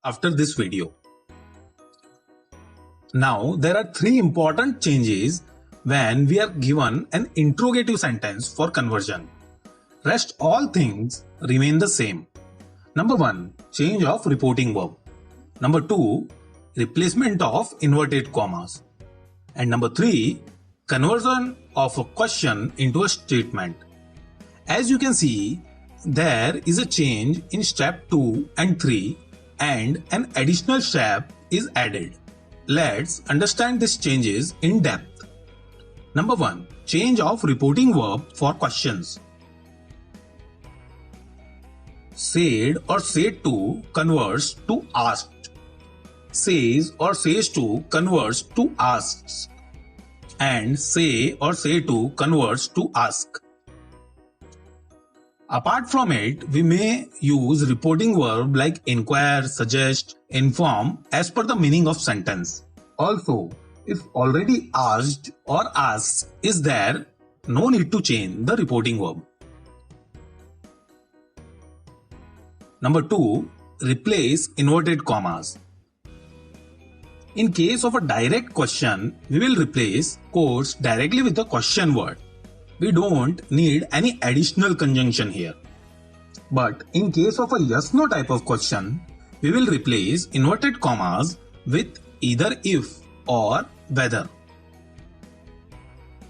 after this video. Now, there are three important changes when we are given an interrogative sentence for conversion. Rest all things remain the same. Number 1. Change of reporting verb. Number 2. Replacement of inverted commas. And number 3. Conversion of a question into a statement. As you can see, there is a change in step 2 and 3 and an additional step is added. Let's understand these changes in depth. Number 1. Change of reporting verb for questions. Said or said to converts to asked. Says or says to converts to asks. And say or say to converts to ask. Apart from it, we may use reporting verb like inquire, suggest, inform as per the meaning of sentence. Also, if already asked or asks is there, no need to change the reporting verb. Number 2. Replace inverted commas. In case of a direct question, we will replace quotes directly with the question word. We don't need any additional conjunction here. But in case of a yes-no type of question, we will replace inverted commas with either if or whether.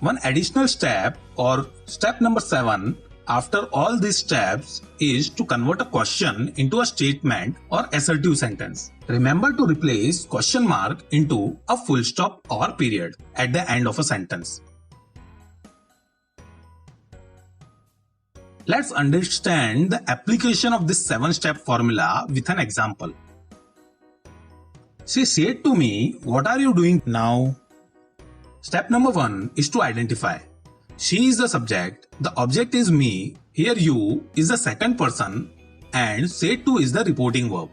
One additional step or step number 7 after all these steps is to convert a question into a statement or assertive sentence. Remember to replace question mark into a full stop or period at the end of a sentence. Let's understand the application of this 7-step formula with an example. She said to me, "What are you doing now?" Step number 1 is to identify. She is the subject, the object is me, here you is the second person, and said to is the reporting verb.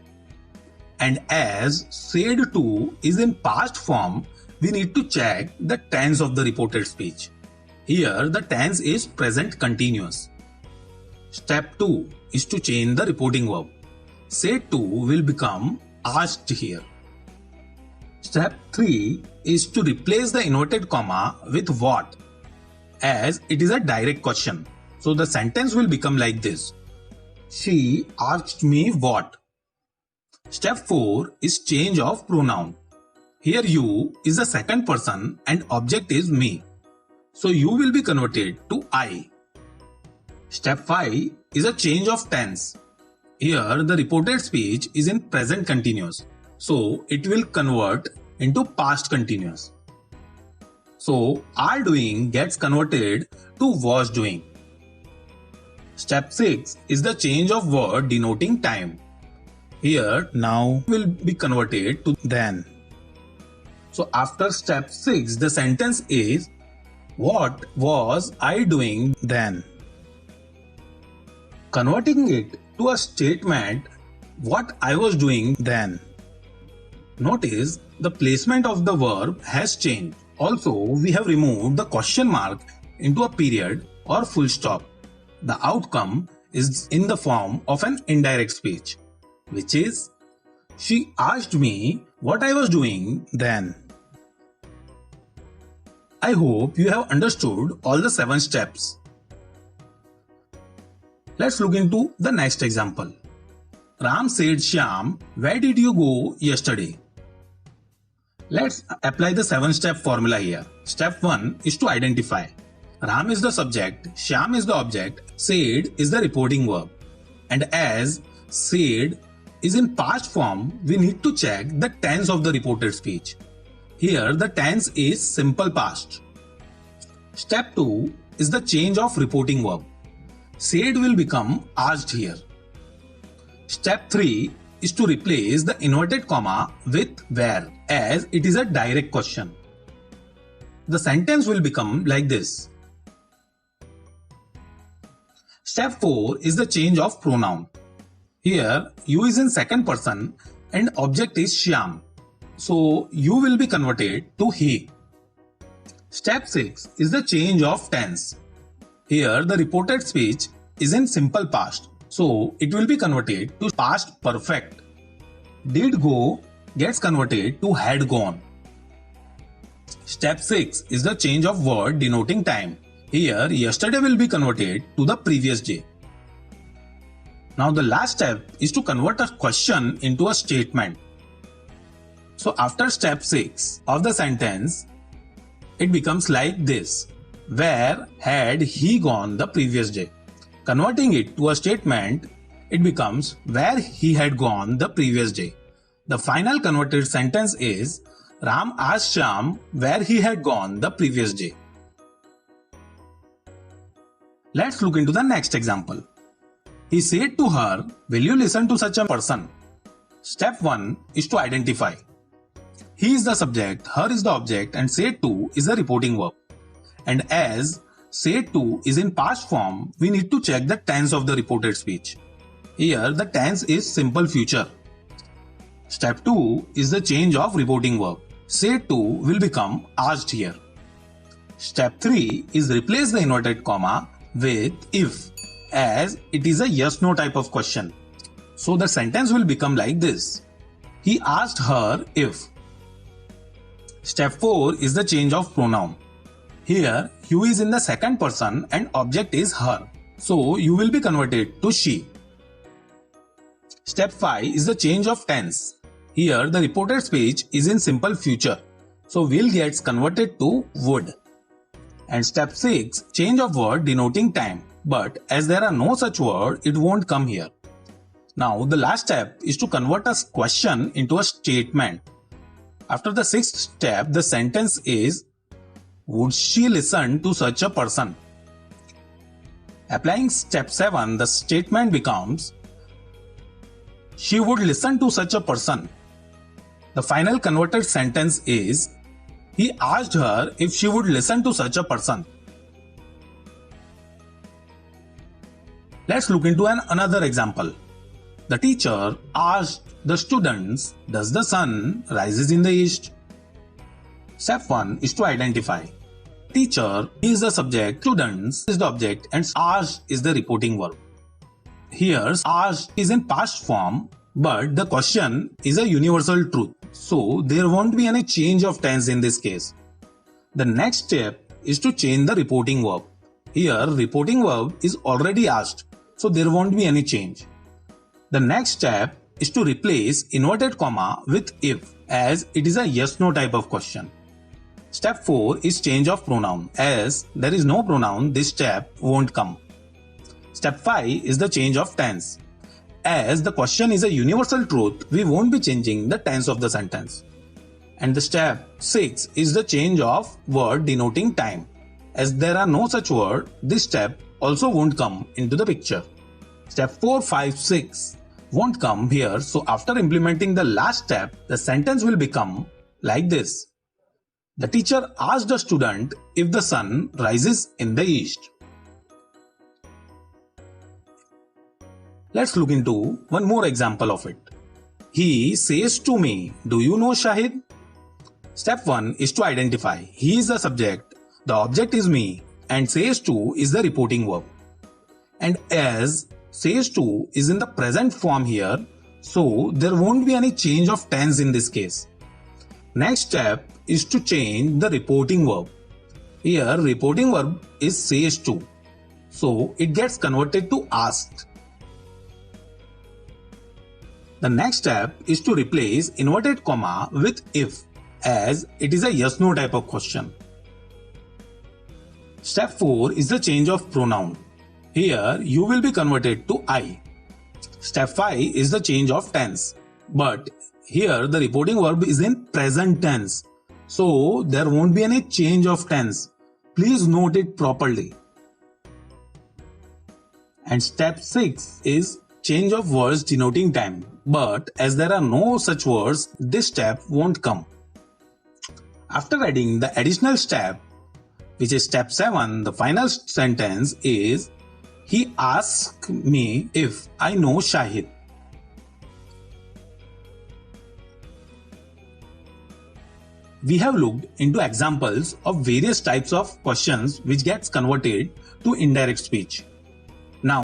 And as said to is in past form, we need to check the tense of the reported speech. Here the tense is present continuous. Step 2 is to change the reporting verb. Said to will become asked here. Step 3 is to replace the inverted comma with what, as it is a direct question. So the sentence will become like this. She asked me what. Step 4 is change of pronoun. Here you is the second person and object is me. So you will be converted to I. Step 5 is a change of tense. Here the reported speech is in present continuous. So it will convert into past continuous. So are doing gets converted to was doing. Step 6 is the change of word denoting time. Here now will be converted to then. So after step 6 the sentence is, what was I doing then? Converting it to a statement, what I was doing then. Notice the placement of the verb has changed. Also, we have removed the question mark into a period or full stop. The outcome is in the form of an indirect speech, which is, she asked me what I was doing then. I hope you have understood all the 7 steps. Let's look into the next example. Ram said, "Shyam, where did you go yesterday?" Let's apply the 7-step formula here. Step 1 is to identify. Ram is the subject, Shyam is the object, said is the reporting verb. And as said is in past form, we need to check the tense of the reported speech. Here the tense is simple past. Step 2 is the change of reporting verb. Said will become asked here. Step 3 is to replace the inverted comma with where, as it is a direct question. The sentence will become like this. Step 4 is the change of pronoun. Here, you is in second person and object is Shyam. So, you will be converted to he. Step 6 is the change of tense. Here, the reported speech is in simple past. So, it will be converted to past perfect. did go gets converted to had gone. Step 6 is the change of word denoting time. Here, yesterday will be converted to the previous day. Now the last step is to convert a question into a statement. So after step 6 of the sentence, it becomes like this. Where had he gone the previous day? Converting it to a statement, it becomes where he had gone the previous day. The final converted sentence is Ram asked Shyam where he had gone the previous day. Let's look into the next example. He said to her, will you listen to such a person? Step 1 is to identify. He is the subject, her is the object, and said to is the reporting verb. And as said to is in past form, we need to check the tense of the reported speech. Here the tense is simple future. Step 2 is the change of reporting verb. Said to will become asked here. Step 3 is replace the inverted comma with if, as it is a yes-no type of question. So the sentence will become like this. He asked her if. Step 4 is the change of pronoun. Here, you is in the second person and object is her. So you will be converted to she. Step 5 is the change of tense. Here, the reported speech is in simple future. So will gets converted to would. And step 6, change of word denoting time. But as there are no such word, it won't come here. Now the last step is to convert a question into a statement. After the sixth step, the sentence is, would she listen to such a person? Applying step 7, the statement becomes, she would listen to such a person. The final converted sentence is, he asked her if she would listen to such a person. Let's look into another example. The teacher asked the students, does the sun rises in the east? Step 1 is to identify. Teacher is the subject, students is the object, and asked is the reporting verb. Here, asked is in past form, but the question is a universal truth. So there won't be any change of tense in this case. The next step is to change the reporting verb. Here, reporting verb is already asked, so there won't be any change. The next step is to replace inverted comma with if, as it is a yes-no type of question. Step 4 is change of pronoun. As there is no pronoun, this step won't come. Step 5 is the change of tense. As the question is a universal truth, we won't be changing the tense of the sentence. And the step 6 is the change of word denoting time. As there are no such word, this step also won't come into the picture. Step 4, 5, 6 won't come here, so after implementing the last step, the sentence will become like this. The teacher asked the student if the sun rises in the east. Let's look into one more example of it. He says to me, do you know Shahid? Step 1 is to identify. He is the subject, the object is me, and says to is the reporting verb. And as says to is in the present form here, so there won't be any change of tense in this case. Next step is to change the reporting verb. Here reporting verb is says to, so it gets converted to asked. The next step is to replace inverted comma with if, as it is a yes-no type of question. Step 4 is the change of pronoun. Here you will be converted to I. Step 5 is the change of tense. But here the reporting verb is in present tense. So there won't be any change of tense. Please note it properly. And step 6 is change of words denoting time. But as there are no such words, this step won't come. After adding the additional step, which is step 7, the final sentence is, he asked me if I know Shahid. We have looked into examples of various types of questions which gets converted to indirect speech.